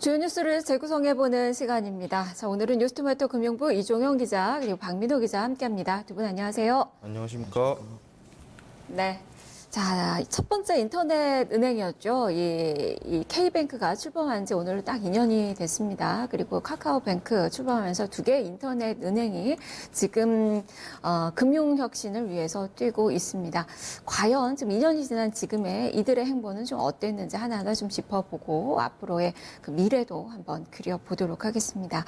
주요 뉴스를 재구성해보는 시간입니다. 자, 오늘은 뉴스토마토 금융부 이종영 기자 그리고 박민호 기자 함께합니다. 두 분 안녕하세요. 안녕하십니까. 네. 자, 첫 번째 인터넷 은행이었죠. 이 K뱅크가 출범한 지 오늘 딱 2년이 됐습니다. 그리고 카카오뱅크 출범하면서 두 개의 인터넷 은행이 지금 금융혁신을 위해서 뛰고 있습니다. 과연 지금 2년이 지난 지금의 이들의 행보는 좀 어땠는지 하나하나 좀 짚어보고 앞으로의 그 미래도 한번 그려보도록 하겠습니다.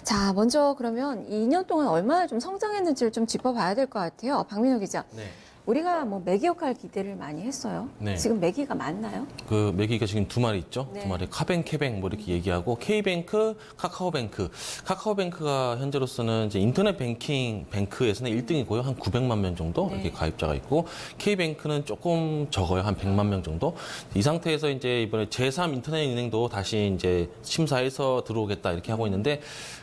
자, 먼저 그러면 2년 동안 얼마나 좀 성장했는지를 좀 짚어봐야 될 것 같아요. 박민호 기자. 네. 우리가 뭐 매기 역할 기대를 많이 했어요. 네. 지금 매기가 많나요? 그 매기가 지금 두 마리 있죠. 네. 두 마리 카뱅, 캐뱅 뭐 이렇게 얘기하고 K뱅크, 카카오뱅크. 카카오뱅크가 현재로서는 이제 인터넷 뱅킹 뱅크에서는 1등이고요. 한 900만 명 정도 네. 이렇게 가입자가 있고 K뱅크는 조금 적어요. 한 100만 명 정도. 이 상태에서 이제 이번에 제3 인터넷 은행도 다시 이제 심사해서 들어오겠다 이렇게 하고 있는데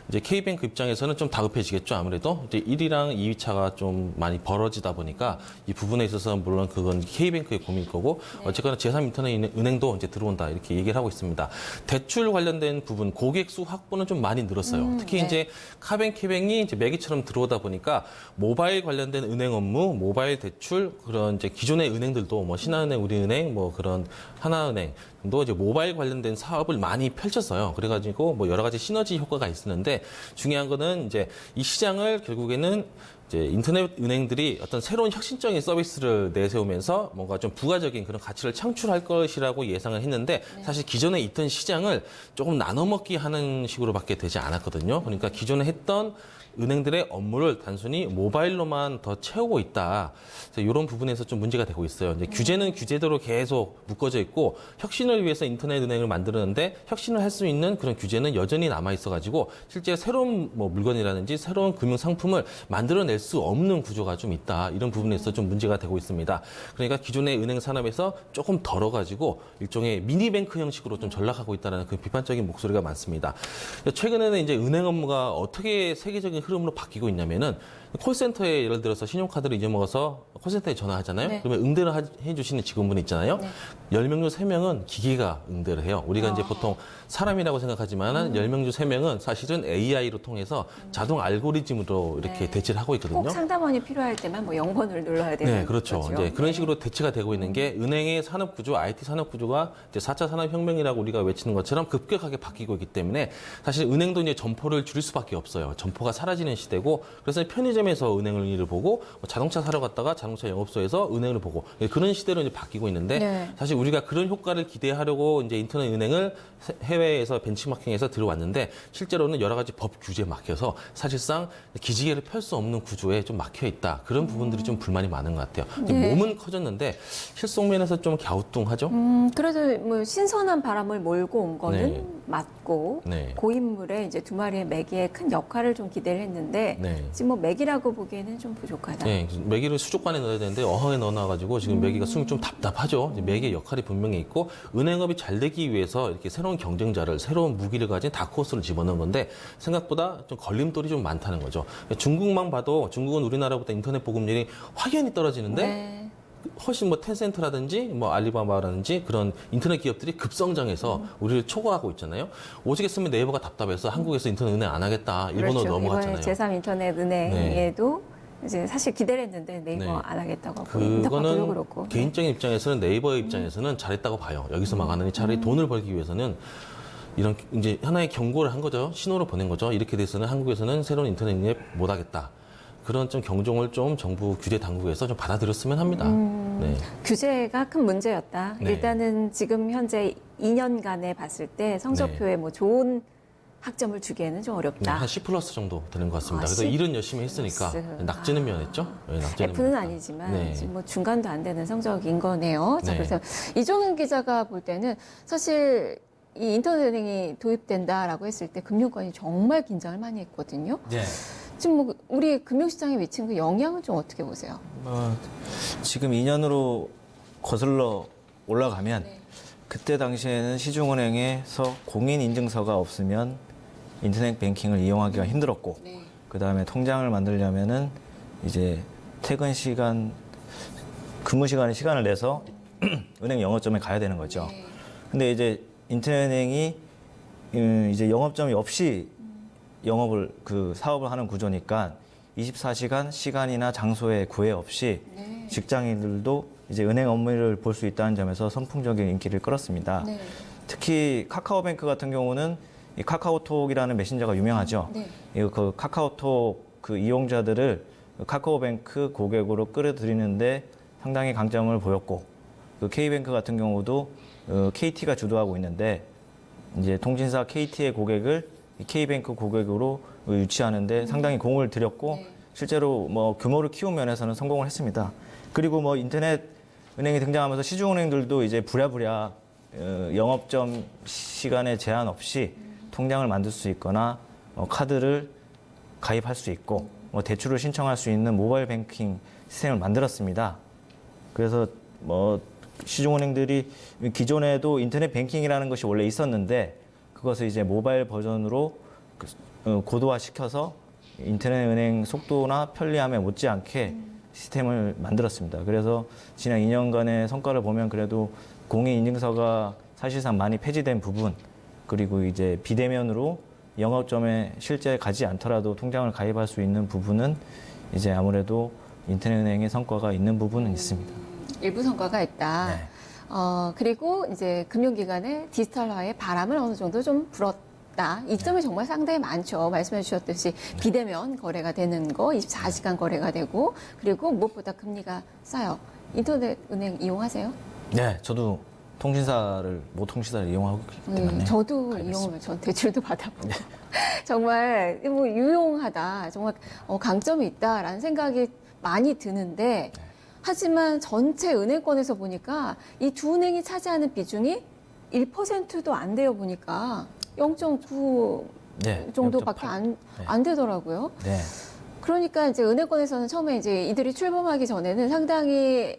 이제 K뱅크 입장에서는 좀 다급해지겠죠. 아무래도 이제 1위랑 2위 차가 좀 많이 벌어지다 보니까 이 부분에 있어서 물론 그건 K뱅크의 고민일 거고 어쨌거나 제3 인터넷 은행도 이제 들어온다 이렇게 얘기를 하고 있습니다. 대출 관련된 부분 고객 수 확보는 좀 많이 늘었어요. 특히 네. 이제 카뱅, 캐뱅이 이제 매기처럼 들어오다 보니까 모바일 관련된 은행 업무, 모바일 대출 그런 이제 기존의 은행들도 뭐 신한은행, 우리은행, 뭐 그런 하나은행 도 이제 모바일 관련된 사업을 많이 펼쳤어요. 그래가지고 뭐 여러 가지 시너지 효과가 있었는데 중요한 거는 이제 이 시장을 결국에는 이제 인터넷 은행들이 어떤 새로운 혁신적인 서비스를 내세우면서 뭔가 좀 부가적인 그런 가치를 창출할 것이라고 예상을 했는데 사실 기존에 있던 시장을 조금 나눠먹기 하는 식으로밖에 되지 않았거든요. 그러니까 기존에 했던 은행들의 업무를 단순히 모바일로만 더 채우고 있다. 이런 부분에서 좀 문제가 되고 있어요. 이제 규제는 규제대로 계속 묶어져 있고 혁신을 위해서 인터넷 은행을 만들었는데 혁신을 할 수 있는 그런 규제는 여전히 남아 있어가지고 실제 새로운 뭐 물건이라든지 새로운 금융 상품을 만들어낼 수 없는 구조가 좀 있다. 이런 부분에서 좀 문제가 되고 있습니다. 그러니까 기존의 은행 산업에서 조금 덜어가지고 일종의 미니뱅크 형식으로 좀 전락하고 있다는 그 비판적인 목소리가 많습니다. 최근에는 이제 은행 업무가 어떻게 세계적인 흐름으로 바뀌고 있냐면은 콜센터에 예를 들어서 신용카드를 잊어먹어서 콜센터에 전화하잖아요. 네. 그러면 응대를 해주시는 직원분이 있잖아요. 네. 10명 중 3명은 기계가 응대를 해요. 우리가 이제 보통 사람이라고 생각하지만 10명 중 3명은 사실은 AI로 통해서 자동 알고리즘으로 이렇게 네. 대체를 하고 있거든요. 꼭 상담원이 필요할 때만 뭐 0번을 눌러야 되는 네, 그렇죠. 거죠. 이제 그런 네. 식으로 대체가 되고 있는 게 은행의 산업 구조, IT 산업 구조가 이제 4차 산업혁명이라고 우리가 외치는 것처럼 급격하게 바뀌고 있기 때문에 사실 은행도 이제 점포를 줄일 수밖에 없어요. 점포가 사라지는 시대고 그래서 편의점에서 은행을 보고 뭐 자동차 사러 갔다가 자동차 영업소에서 은행을 보고 그런 시대로 이제 바뀌고 있는데 네. 사실 우리가 그런 효과를 기대하려고 이제 인터넷 은행을 해외에서 벤치마킹해서 들어왔는데 실제로는 여러 가지 법 규제에 막혀서 사실상 기지개를 펼 수 없는 구조에 좀 막혀 있다. 그런 부분들이 좀 불만이 많은 것 같아요. 네. 몸은 커졌는데 실속면에서 좀 갸우뚱하죠. 그래도 뭐 신선한 바람을 몰고 온 거는 네. 맞고 네. 고인물의 이제 두 마리의 매기의 큰 역할을 좀 기대를 했는데 네. 지금 뭐 매기라고 보기에는 좀 부족하다. 네, 매기를 수족관에 넣어야 되는데 어항에 넣어놔가지고 지금 매기가 숨이 좀 답답하죠. 이제 매기의 역할이 분명히 있고 은행업이 잘 되기 위해서 이렇게 새로운 경쟁자를 새로운 무기를 가진 다크호스를 집어넣은 건데 생각보다 좀 걸림돌이 좀 많다는 거죠. 중국만 봐도 중국은 우리나라보다 인터넷 보급률이 확연히 떨어지는데 네. 훨씬 뭐 텐센트라든지 뭐 알리바바라든지 그런 인터넷 기업들이 급성장해서 우리를 초과하고 있잖아요. 오지겠으면 네이버가 답답해서 한국에서 인터넷 은행 안 하겠다. 일본으로 그렇죠. 넘어갔잖아요. 이번에 제3 인터넷 은행에도 이제 사실 기대를 했는데 네이버 네. 안 하겠다고 하고 인터파크도 그거는 그렇고. 개인적인 입장에서는 네이버의 입장에서는 잘했다고 봐요. 여기서 망하느니 차라리 돈을 벌기 위해서는 이런 이제 하나의 경고를 한 거죠. 신호를 보낸 거죠. 이렇게 돼서는 한국에서는 새로운 인터넷 앱 못 하겠다. 그런 좀 경종을 좀 정부 규제 당국에서 좀 받아들였으면 합니다. 네. 규제가 큰 문제였다. 네. 일단은 지금 현재 2년간에 봤을 때 성적표에 뭐 좋은 학점을 주기에는 좀 네, 어렵다. 한 C 플러스 정도 되는 것 같습니다. 아, 그래서 C 일은 열심히 했으니까 플러스. 낙제는 면했죠. 네, 낙제는 F는 면했다. 아니지만 네. 지금 뭐 중간도 안 되는 성적인 거네요. 자, 네. 그래서 이종윤 기자가 볼 때는 사실 이 인터넷 은행이 도입된다라고 했을 때 금융권이 정말 긴장을 많이 했거든요. 네. 지금 뭐 우리 금융시장에 미친 그 영향은 좀 어떻게 보세요? 지금 2년으로 거슬러 올라가면 그때 당시에는 시중은행에서 공인인증서가 없으면 인터넷 뱅킹을 이용하기가 힘들었고 그다음에 통장을 만들려면은 이제 퇴근 시간 근무 시간에 시간을 내서 은행 영업점에 가야 되는 거죠. 근데 이제 인터넷은행이 이제 영업점이 없이 영업을 그 사업을 하는 구조니까 24시간 시간이나 장소에 구애 없이 네. 직장인들도 이제 은행 업무를 볼 수 있다는 점에서 선풍적인 인기를 끌었습니다. 네. 특히 카카오뱅크 같은 경우는 이 카카오톡이라는 메신저가 유명하죠. 네. 그 카카오톡 그 이용자들을 카카오뱅크 고객으로 끌어들이는데 상당히 강점을 보였고, 그 K뱅크 같은 경우도 KT가 주도하고 있는데 이제 통신사 KT의 고객을 K뱅크 고객으로 유치하는데 상당히 공을 들였고 네. 실제로 뭐 규모를 키운 면에서는 성공을 했습니다. 그리고 뭐 인터넷 은행이 등장하면서 시중은행들도 이제 부랴부랴 영업점 시간에 제한 없이 통장을 만들 수 있거나 카드를 가입할 수 있고 뭐 대출을 신청할 수 있는 모바일 뱅킹 시스템을 만들었습니다. 그래서 뭐 시중은행들이 기존에도 인터넷 뱅킹이라는 것이 원래 있었는데 그것을 이제 모바일 버전으로 고도화시켜서 인터넷 은행 속도나 편리함에 못지않게 시스템을 만들었습니다. 그래서 지난 2년간의 성과를 보면 그래도 공인인증서가 사실상 많이 폐지된 부분, 그리고 이제 비대면으로 영업점에 실제 가지 않더라도 통장을 가입할 수 있는 부분은 이제 아무래도 인터넷 은행의 성과가 있는 부분은 있습니다. 일부 성과가 있다. 네. 그리고 이제 금융기관의 디지털화의 바람을 어느 정도 좀 불었다. 이 점이 정말 상당히 많죠. 말씀해 주셨듯이 비대면 거래가 되는 거, 24시간 거래가 되고, 그리고 무엇보다 금리가 싸요. 인터넷 은행 이용하세요? 네, 저도 모 통신사를 이용하고 있기 때문에. 저도 가입했습니다. 이용하면 전 대출도 받아보고 정말 뭐 유용하다, 정말 강점이 있다라는 생각이 많이 드는데 하지만 전체 은행권에서 보니까 이 두 은행이 차지하는 비중이 1%도 안 돼요 보니까 0.9 네, 정도밖에 0.8. 안 되더라고요. 네. 그러니까 이제 은행권에서는 처음에 이제 이들이 출범하기 전에는 상당히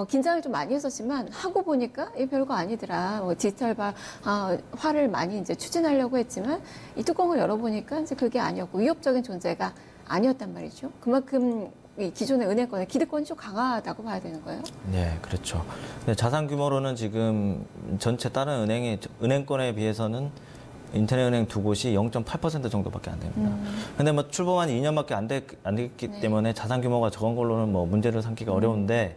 긴장을 좀 많이 했었지만 하고 보니까 이 별거 아니더라. 뭐 디지털화를 많이 이제 추진하려고 했지만 이 뚜껑을 열어보니까 이제 그게 아니었고 위협적인 존재가 아니었단 말이죠. 그만큼 이 기존의 은행권의 기득권이 좀 강하다고 봐야 되는 거예요. 네, 그렇죠. 근데 자산 규모로는 지금 전체 다른 은행권에 비해서는 인터넷 은행 두 곳이 0.8% 정도밖에 안 됩니다. 근데 뭐 출범한 2년밖에 안 됐기 네. 때문에 자산 규모가 적은 걸로는 뭐 문제를 삼기가 어려운데,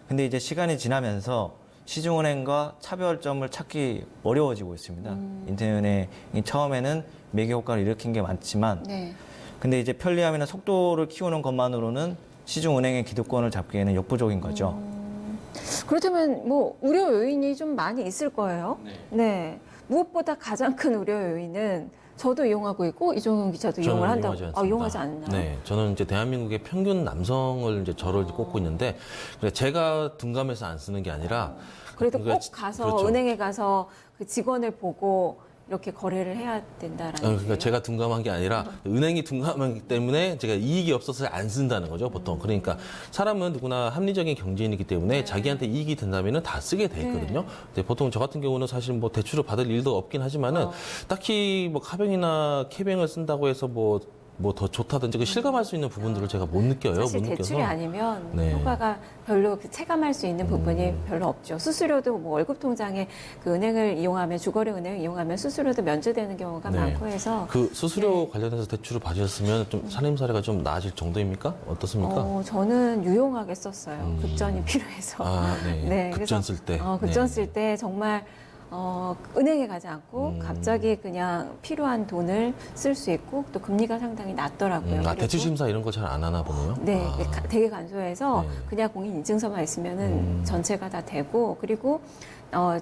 근데 이제 시간이 지나면서 시중은행과 차별점을 찾기 어려워지고 있습니다. 인터넷 은행이 처음에는 매개 효과를 일으킨 게 많지만, 네. 근데 이제 편리함이나 속도를 키우는 것만으로는 시중은행의 기득권을 잡기에는 역부족인 거죠. 그렇다면 뭐 우려 요인이 좀 많이 있을 거예요. 네. 무엇보다 가장 큰 우려 요인은 저도 이용하고 있고 이종훈 기자도 이용을 저는 한다고. 이용하지 않습니다. 이용하지 않나요? 네, 저는 이제 대한민국의 평균 남성을 이제 저를 꼽고 있는데, 그러니까 제가 둔감해서 안 쓰는 게 아니라 그래도 꼭 그러니까 가서 그렇죠. 은행에 가서 그 직원을 보고 이렇게 거래를 해야 된다라는. 그러니까 얘기예요. 제가 둔감한 게 아니라 은행이 둔감하기 때문에 제가 이익이 없어서 안 쓴다는 거죠, 보통. 그러니까 사람은 누구나 합리적인 경제인이기 때문에 자기한테 이익이 된다면 다 쓰게 돼 있거든요. 근데 보통 저 같은 경우는 사실 뭐 대출을 받을 일도 없긴 하지만은 딱히 뭐 카뱅이나 케뱅을 쓴다고 해서 뭐 더 좋다든지 그 실감할 수 있는 부분들을 제가 못 느껴요. 사실 못 느껴서. 대출이 아니면 네. 효과가 별로 그 체감할 수 있는 부분이 별로 없죠. 수수료도 뭐 월급 통장에 그 은행을 이용하면 주거래 은행을 이용하면 수수료도 면제되는 경우가 네. 많고 해서 그 수수료 관련해서 대출을 받으셨으면 좀 살림 사례가 좀 나아질 정도입니까? 어떻습니까? 저는 유용하게 썼어요. 급전이 필요해서. 아, 네. 네, 급전 그래서, 쓸 때. 급전 네. 쓸 때 정말 은행에 가지 않고 갑자기 그냥 필요한 돈을 쓸 수 있고 또 금리가 상당히 낮더라고요. 그리고 대출 심사 이런 거 잘 안 하나 보네요. 네, 아. 되게 간소해서 네. 그냥 공인 인증서만 있으면은 전체가 다 되고 그리고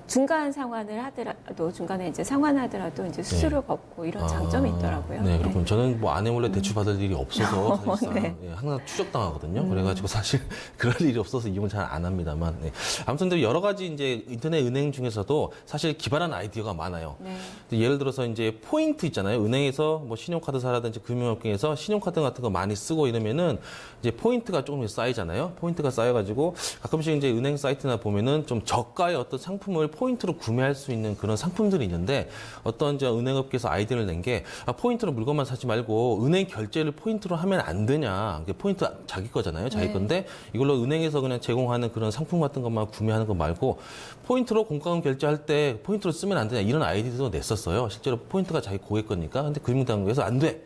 중간 상환을 하더라도 중간에 이제 상환하더라도 이제 수수료가 없고 이런 장점이 있더라고요. 네, 그렇군요. 저는 뭐 아내 몰래 대출 받을 일이 없어서 사실상 네. 예, 항상 추적당하거든요. 그래가지고 사실 그럴 일이 없어서 이용을 잘 안 합니다만. 네. 아무튼 근데 여러 가지 이제 인터넷 은행 중에서도 사실 기발한 아이디어가 많아요. 네. 예를 들어서 이제 포인트 있잖아요. 은행에서 뭐 신용카드사라든지 금융업계에서 신용카드 같은 거 많이 쓰고 이러면은 이제 포인트가 조금씩 쌓이잖아요. 포인트가 쌓여가지고 가끔씩 이제 은행 사이트나 보면은 좀 저가의 어떤 상품을 포인트로 구매할 수 있는 그런 상품들이 있는데 어떤 이제 은행업계에서 아이디어를 낸 게 포인트로 물건만 사지 말고 은행 결제를 포인트로 하면 안 되냐. 이게 포인트 자기 거잖아요. 자기 네. 건데 이걸로 은행에서 그냥 제공하는 그런 상품 같은 것만 구매하는 거 말고 포인트로 공과금 결제할 때 포인트로 쓰면 안 되냐. 이런 아이디어도 냈었어요. 실제로 포인트가 자기 고객 거니까. 근데 금융당국에서 안 돼.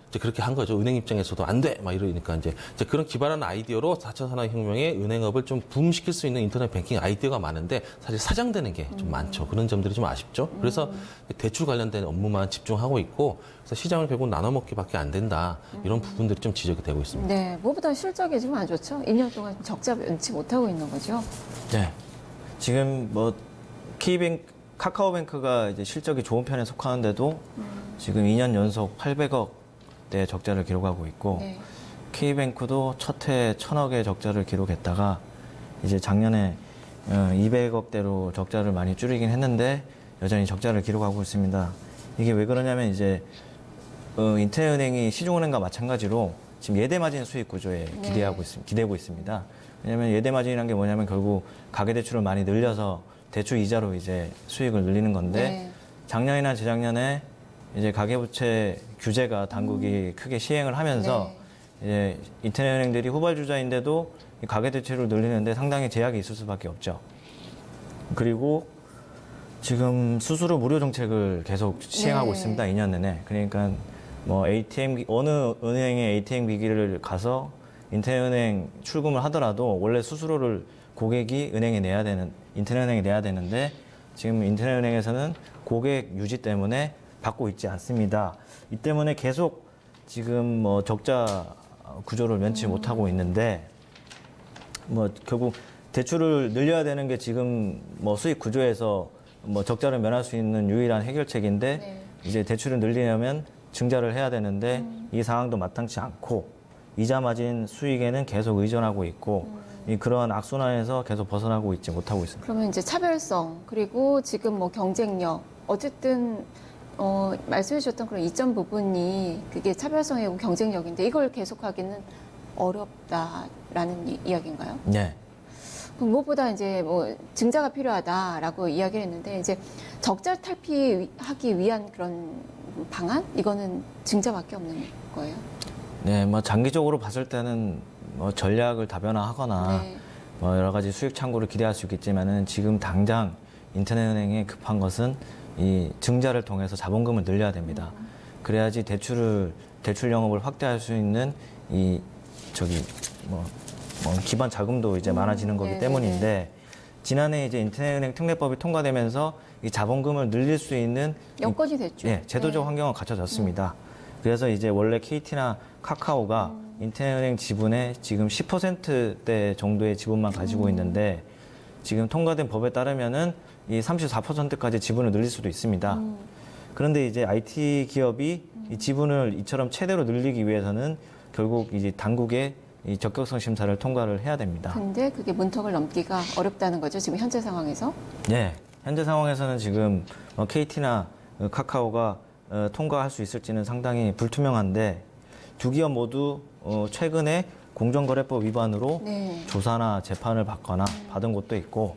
이제 그렇게 한 거죠. 은행 입장에서도 안 돼! 막 이러니까 이제 그런 기발한 아이디어로 4차 산업혁명의 은행업을 좀 붐시킬 수 있는 인터넷 뱅킹 아이디어가 많은데 사실 사장되는 게 좀 많죠. 그런 점들이 좀 아쉽죠. 그래서 대출 관련된 업무만 집중하고 있고 그래서 시장을 결국 나눠먹기밖에 안 된다. 이런 부분들이 좀 지적이 되고 있습니다. 네, 무엇보다 실적이 좀 안 좋죠. 2년 동안 적자 면치 못하고 있는 거죠. 네. 지금 뭐 카카오뱅크가 이제 실적이 좋은 편에 속하는데도 지금 2년 연속 800억 대 적자를 기록하고 있고 네. K뱅크도 첫 해 1000억의 적자를 기록했다가 이제 작년에 200억대로 적자를 많이 줄이긴 했는데 여전히 적자를 기록하고 있습니다. 이게 왜 그러냐면 이제 인터넷은행이 시중은행과 마찬가지로 지금 예대마진 수익 구조에 기대고 있습니다. 왜냐하면 예대마진이라는 게 뭐냐면 결국 가계대출을 많이 늘려서 대출 이자로 이제 수익을 늘리는 건데 네. 작년이나 재작년에 이제 가계부채 규제가 당국이 크게 시행을 하면서 이제 인터넷은행들이 후발주자인데도 이 가계대출을 늘리는데 상당히 제약이 있을 수밖에 없죠. 그리고 지금 수수료 무료 정책을 계속 시행하고 네. 있습니다. 2년 내내. 그러니까 뭐 어느 은행의 ATM 기기를 가서 인터넷은행 출금을 하더라도 원래 수수료를 고객이 인터넷은행에 내야 되는데 지금 인터넷은행에서는 고객 유지 때문에 받고 있지 않습니다. 이 때문에 계속 지금 뭐 적자 구조를 면치 못하고 있는데 뭐 결국 대출을 늘려야 되는 게 지금 뭐 수익 구조에서 뭐 적자를 면할 수 있는 유일한 해결책인데 네. 이제 대출을 늘리려면 증자를 해야 되는데 이 상황도 마땅치 않고 이자 마진 수익에는 계속 의존하고 있고 이 그러한 악순환에서 계속 벗어나고 있지 못하고 있습니다. 그러면 이제 차별성 그리고 지금 뭐 경쟁력 어쨌든 말씀해 주셨던 그런 이점 부분이 그게 차별성이고 경쟁력인데 이걸 계속하기는 어렵다라는 이야기인가요? 네. 그럼 무엇보다 이제 뭐 증자가 필요하다라고 이야기를 했는데 이제 적자 탈피하기 위한 그런 방안 이거는 증자밖에 없는 거예요. 네, 뭐 장기적으로 봤을 때는 뭐 전략을 다변화하거나 네. 뭐 여러 가지 수익 창구를 기대할 수 있겠지만은 지금 당장 인터넷은행에 급한 것은 이 증자를 통해서 자본금을 늘려야 됩니다. 그래야지 대출 영업을 확대할 수 있는 뭐 기반 자금도 이제 많아지는 거기 네네네. 때문인데 지난해 이제 인터넷은행 특례법이 통과되면서 이 자본금을 늘릴 수 있는 여건이 됐죠. 예, 제도적 네. 환경은 갖춰졌습니다. 그래서 이제 원래 KT나 카카오가 인터넷은행 지분의 지금 10%대 정도의 지분만 가지고 있는데 지금 통과된 법에 따르면은 이 34%까지 지분을 늘릴 수도 있습니다. 그런데 이제 IT 기업이 이 지분을 이처럼 최대로 늘리기 위해서는 결국 이제 당국의 이 적격성 심사를 통과를 해야 됩니다. 근데 그게 문턱을 넘기가 어렵다는 거죠. 지금 현재 상황에서. 네, 현재 상황에서는 지금 KT나 카카오가 통과할 수 있을지는 상당히 불투명한데 두 기업 모두 최근에 공정거래법 위반으로 네. 조사나 재판을 받거나 받은 곳도 있고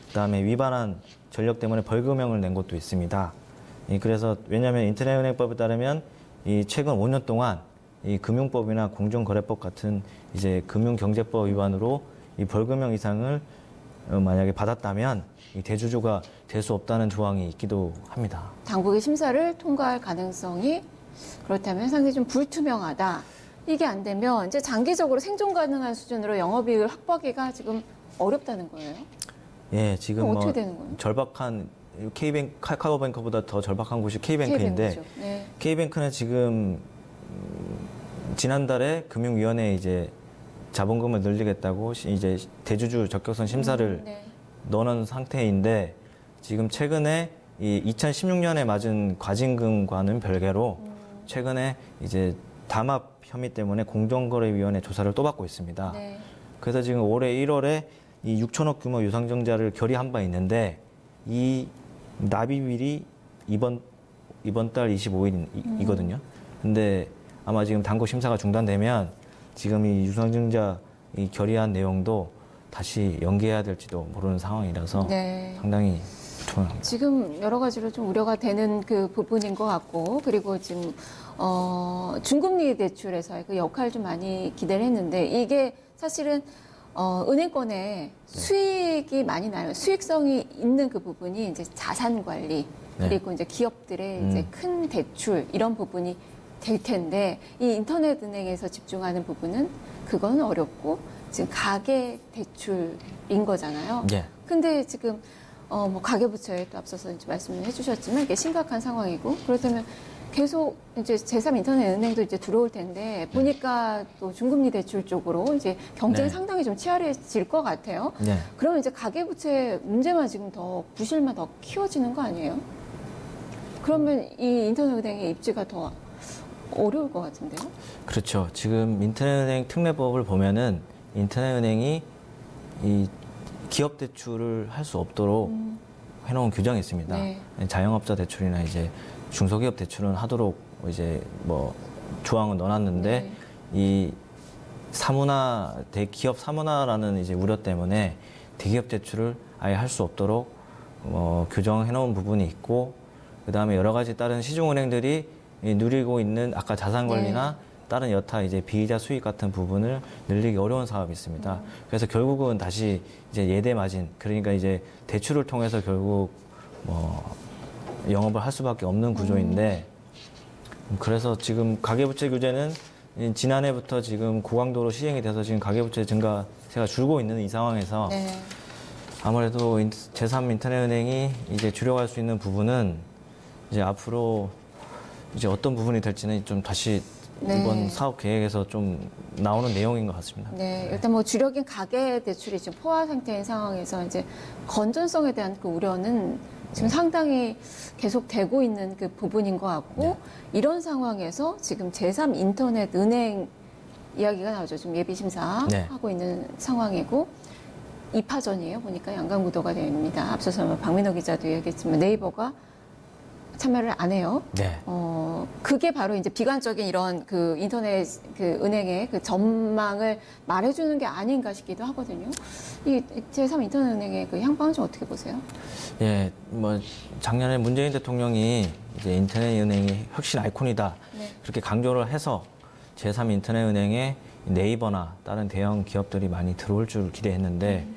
그다음에 위반한 전력 때문에 벌금형을 낸 곳도 있습니다. 그래서 왜냐하면 인터넷은행법에 따르면 이 최근 5년 동안 이 금융법이나 공정거래법 같은 이제 금융경제법 위반으로 이 벌금형 이상을 만약에 받았다면 이 대주주가 될 수 없다는 조항이 있기도 합니다. 당국의 심사를 통과할 가능성이 그렇다면 상당히 좀 불투명하다. 이게 안 되면 이제 장기적으로 생존 가능한 수준으로 영업이익을 확보하기가 지금 어렵다는 거예요. 예, 지금 그럼 뭐 어떻게 되는 거예요? 절박한 카카오뱅크보다 더 절박한 곳이 K뱅크인데 K뱅크죠. 네. K뱅크는 지금 지난달에 금융위원회에 이제 자본금을 늘리겠다고 이제 대주주 적격성 심사를 네. 넣어놓은 상태인데 지금 최근에 이 2016년에 맞은 과징금과는 별개로 최근에 이제 담합 혐의 때문에 공정거래위원회 조사를 또 받고 있습니다. 네. 그래서 지금 올해 1월에 이 6천억 규모 유상증자를 결의한 바 있는데 이 납입일이 이번 달 25일이거든요. 근데 아마 지금 당국 심사가 중단되면 지금 이 유상증자 이 결의한 내용도 다시 연기해야 될지도 모르는 상황이라서 네. 상당히 불안합니다. 지금 여러 가지로 좀 우려가 되는 그 부분인 것 같고, 그리고 지금 중금리 대출에서의 그 역할 좀 많이 기대를 했는데, 이게 사실은 은행권에 수익이 많이 나요. 수익성이 있는 그 부분이 이제 자산 관리, 네. 그리고 이제 기업들의 이제 큰 대출 이런 부분이 될 텐데, 이 인터넷 은행에서 집중하는 부분은 그건 어렵고 지금 가계 대출인 거잖아요. 예. 근데 지금 뭐 가계부채에 또 앞서서 이제 말씀을 해주셨지만 이게 심각한 상황이고, 그렇다면 계속 이제 제3 인터넷 은행도 이제 들어올 텐데, 보니까 또 중금리 대출 쪽으로 이제 경쟁이 네. 상당히 좀 치열해질 것 같아요. 네. 그러면 이제 가계부채 문제만 지금 더 부실만 더 키워지는 거 아니에요? 그러면 이 인터넷 은행의 입지가 더 어려울 것 같은데요? 그렇죠. 지금 인터넷은행 특례법을 보면은 인터넷은행이 이 기업 대출을 할 수 없도록 해놓은 규정이 있습니다. 네. 자영업자 대출이나 이제 중소기업 대출은 하도록 이제 뭐 조항은 넣어놨는데 네. 이 사문화 대기업 사문화라는 이제 우려 때문에 대기업 대출을 아예 할 수 없도록 규정해놓은 부분이 있고, 그 다음에 여러 가지 다른 시중은행들이 누리고 있는 아까 자산 관리나 다른 여타 이제 비이자 수익 같은 부분을 늘리기 어려운 사업이 있습니다. 그래서 결국은 다시 이제 예대 마진, 그러니까 이제 대출을 통해서 결국 영업을 할 수밖에 없는 구조인데, 그래서 지금 가계부채 규제는 지난해부터 지금 고강도로 시행이 돼서 지금 가계부채 증가세가 줄고 있는 이 상황에서 네. 아무래도 제3 인터넷은행이 이제 줄여갈 수 있는 부분은 이제 앞으로 이제 어떤 부분이 될지는 좀 다시 네. 이번 사업 계획에서 좀 나오는 내용인 것 같습니다. 네, 일단 뭐 주력인 가계 대출이 지금 포화 상태인 상황에서 이제 건전성에 대한 그 우려는 지금 상당히 계속 되고 있는 그 부분인 것 같고, 이런 상황에서 지금 제3 인터넷 은행 이야기가 나오죠. 지금 예비 심사 네. 하고 있는 상황이고, 2파전이에요. 보니까 양강구도가 됩니다. 앞서서 박민호 기자도 얘기했지만 네이버가 참여를 안 해요. 네. 그게 바로 이제 비관적인 이런 그 인터넷 그 은행의 그 전망을 말해주는 게 아닌가 싶기도 하거든요. 이 제3 인터넷 은행의 그 향방은 좀 어떻게 보세요? 예, 뭐 작년에 문재인 대통령이 이제 인터넷 은행이 혁신 아이콘이다 네. 그렇게 강조를 해서 제3 인터넷 은행에 네이버나 다른 대형 기업들이 많이 들어올 줄 기대했는데,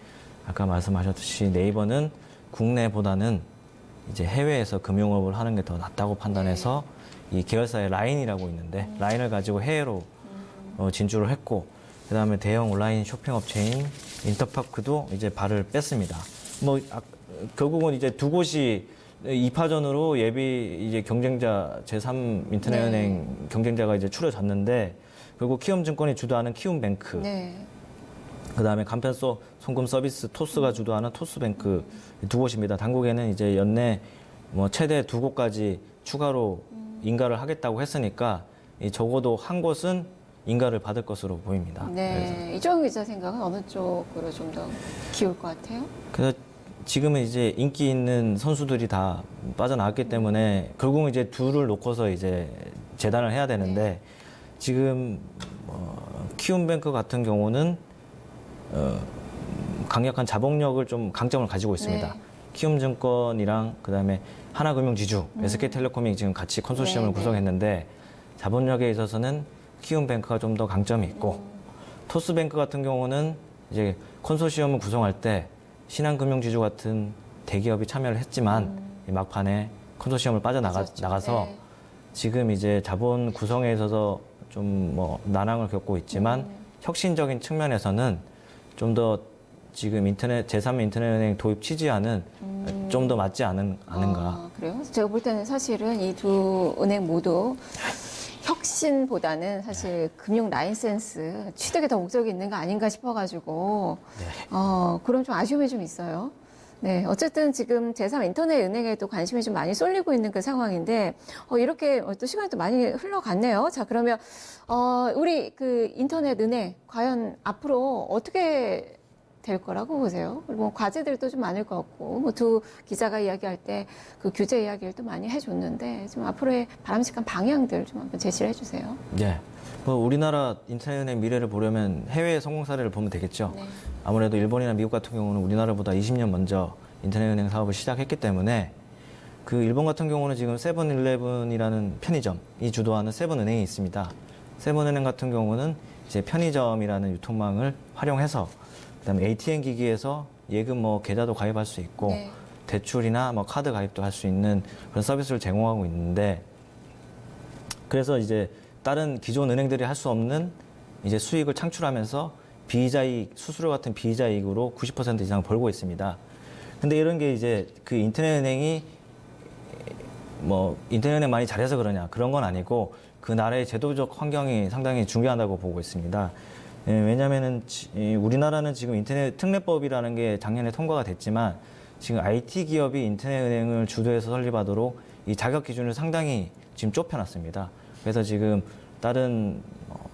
아까 말씀하셨듯이 네이버는 국내보다는 이제 해외에서 금융업을 하는 게 더 낫다고 판단해서 이 계열사의 라인이라고 있는데 라인을 가지고 해외로 진출을 했고, 그다음에 대형 온라인 쇼핑 업체인 인터파크도 이제 발을 뺐습니다. 뭐 결국은 이제 두 곳이 2파전으로 예비 이제 경쟁자 제3 인터넷은행 경쟁자가 이제 추려졌는데, 결국 키움증권이 주도하는 키움뱅크, 네. 그다음에 간편소 송금 서비스 토스가 주도하는 토스뱅크 두 곳입니다. 당국에는 이제 연내 뭐 최대 두 곳까지 추가로 인가를 하겠다고 했으니까 적어도 한 곳은 인가를 받을 것으로 보입니다. 네. 이종훈 기자 생각은 어느 쪽으로 좀 더 기울 것 같아요? 그래서 지금은 이제 인기 있는 선수들이 다 빠져나왔기 때문에 결국은 이제 둘을 놓고서 이제 재단을 해야 되는데, 지금 키움뱅크 같은 경우는 강력한 자본력을 좀 강점을 가지고 있습니다. 네. 키움증권이랑 그다음에 하나금융지주, SK텔레콤이 지금 같이 컨소시엄을 네, 구성했는데 자본력에 있어서는 키움뱅크가 좀 더 강점이 있고, 토스뱅크 같은 경우는 이제 컨소시엄을 구성할 때 신한금융지주 같은 대기업이 참여를 했지만 이 막판에 컨소시엄을 나가서 네. 지금 이제 자본 구성에 있어서 좀 뭐 난항을 겪고 있지만 혁신적인 측면에서는 좀 더 지금 제3 인터넷은행 도입 취지와는 좀 더 맞지 않은가. 아, 그래요? 제가 볼 때는 사실은 이 두 은행 모두 혁신보다는 사실 금융 라이센스 취득에 더 목적이 있는 거 아닌가 싶어가지고 그런 좀 아쉬움이 좀 있어요. 네, 어쨌든 지금 제3 인터넷 은행에도 관심이 좀 많이 쏠리고 있는 그 상황인데 이렇게 또 시간이 또 많이 흘러갔네요. 자, 그러면 우리 그 인터넷 은행 과연 앞으로 어떻게 될 거라고 보세요? 그리고 뭐 과제들도 좀 많을 것 같고, 뭐 두 기자가 이야기할 때 그 규제 이야기를 또 많이 해줬는데, 좀 앞으로의 바람직한 방향들 좀 한번 제시를 해주세요. 예. 뭐 우리나라 인터넷은행 미래를 보려면 해외 성공 사례를 보면 되겠죠. 네. 아무래도 일본이나 미국 같은 경우는 우리나라보다 20년 먼저 인터넷은행 사업을 시작했기 때문에 그 일본 같은 경우는 지금 세븐일레븐이라는 편의점이 주도하는 세븐은행이 있습니다. 세븐은행 같은 경우는 이제 편의점이라는 유통망을 활용해서 그다음에 ATM 기기에서 예금 뭐 계좌도 가입할 수 있고 네. 대출이나 뭐 카드 가입도 할 수 있는 그런 서비스를 제공하고 있는데 그래서 이제 다른 기존 은행들이 할 수 없는 이제 수익을 창출하면서 비이자이익, 수수료 같은 비이자이익으로 90% 이상 벌고 있습니다. 근데 이런 게 이제 그 인터넷은행이 뭐 인터넷은행 많이 잘해서 그러냐 그런 건 아니고 그 나라의 제도적 환경이 상당히 중요하다고 보고 있습니다. 예, 왜냐하면은 우리나라는 지금 인터넷 특례법이라는 게 작년에 통과가 됐지만 지금 IT 기업이 인터넷은행을 주도해서 설립하도록 이 자격 기준을 상당히 지금 좁혀놨습니다. 그래서 지금 다른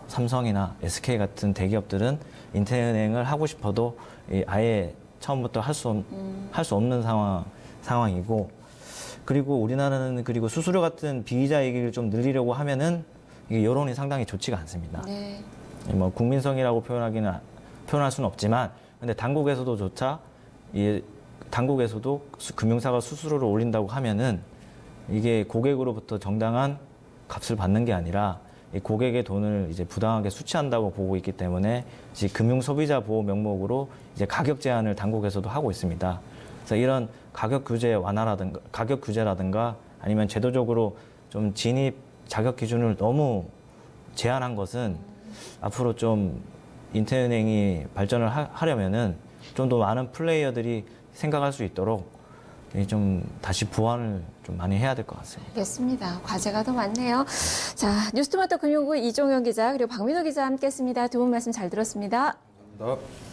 삼성이나 SK 같은 대기업들은 인터넷은행을 하고 싶어도 아예 처음부터 할 수 없는 상황이고 그리고 우리나라는 그리고 수수료 같은 비이자이익을 좀 늘리려고 하면은 이게 여론이 상당히 좋지가 않습니다. 네. 뭐 국민성이라고 표현할 수는 없지만 근데 당국에서도 금융사가 수수료를 올린다고 하면은 이게 고객으로부터 정당한 값을 받는 게 아니라 이 고객의 돈을 이제 부당하게 수취한다고 보고 있기 때문에 이제 금융 소비자 보호 명목으로 이제 가격 제한을 당국에서도 하고 있습니다. 그래서 이런 가격 규제라든가 아니면 제도적으로 좀 진입 자격 기준을 너무 제한한 것은 앞으로 좀 인터넷은행이 발전을 하려면은 좀 더 많은 플레이어들이 생각할 수 있도록 좀 다시 보완을 좀 많이 해야 될 것 같습니다. 알겠습니다. 과제가 더 많네요. 자, 뉴스토마토 금융부 이종현 기자 그리고 박민호 기자 함께했습니다. 두 분 말씀 잘 들었습니다. 감사합니다.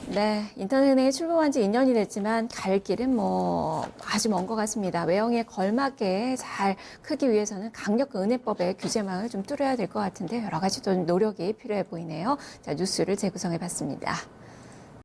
네, 인터넷은행에 출범한 지 2년이 됐지만 갈 길은 뭐 아주 먼 것 같습니다. 외형에 걸맞게 잘 크기 위해서는 강력 은행법의 규제망을 좀 뚫어야 될 것 같은데 여러 가지 또 노력이 필요해 보이네요. 자, 뉴스를 재구성해 봤습니다.